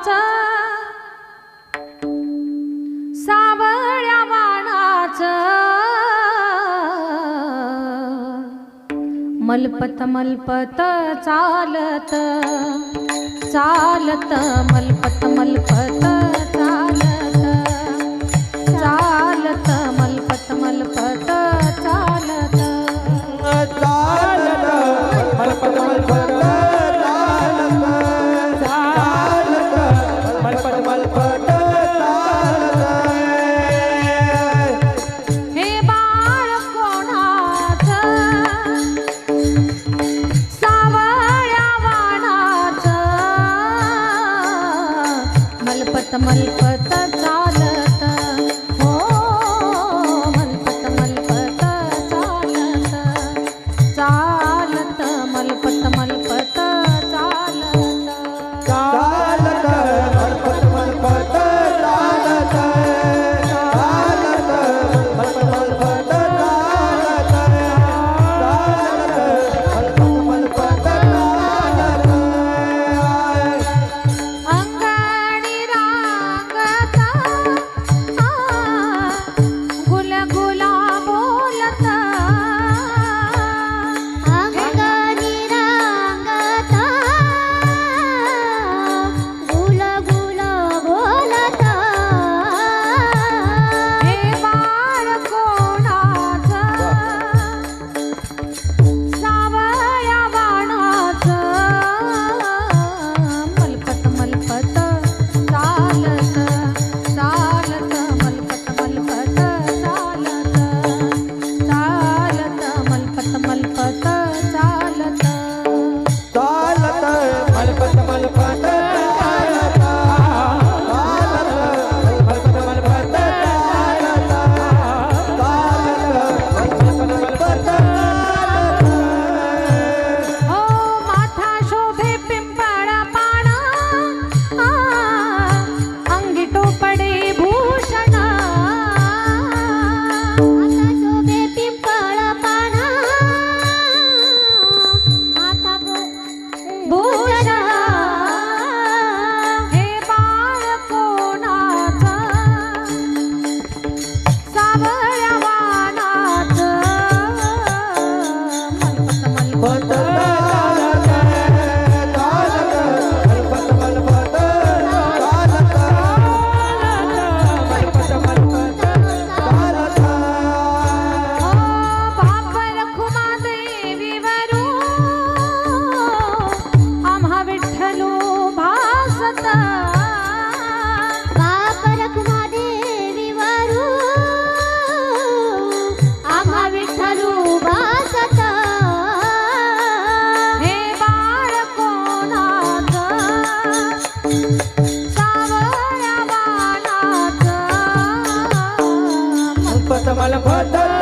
वाणाचं सावळ्या वाणाचं मलपत मलपत चालत चालत मलपत मलपत चालत चालत मलपत मलपत चालत चालत मलपत मलपत चालत चालत मलपत मलपत चालत हे बाळ कोणाचं सावळ्या वाणाचं मलपत मलपत चालत हो मलपत मलपत चालत चालत मलपत मलपत चालत चालत मलपत मलपत चालत चालत मलपत मलपत चालत चालत मलपत मलपत चालत अंगणी रांगत गुलगुला बोलत अंगणी रांगत गुलगुला बोलत हे बाळ कोणाचं सावळ्या वाणाचं मलपत मलपत चालत चालत मलपत मलपत चालत चालत मलपत मलपत चालत चालत मलपत मलपत चालत चालत मलपत मलपत चालत चालत मलपत मलपत चालत हो माथा शोभे पिंपळ पान अंगी टोपडे भूषण आता शोभे पिंपळ पान आता भूषण हे बाळ कोणाचं सावळ्या वाणाचं मलपत मलपत चालत चालत मलपत मलपत चालत मलपत मलपत चालत बाप रखुमा देवीवरून आम्हा विठ्ठलो भासत बाप रखुमा देवीवरू आम्हा विठ्ठलू भासत हे बाळ कोणाचं सावळ्या वाणाचं मलपत मलपत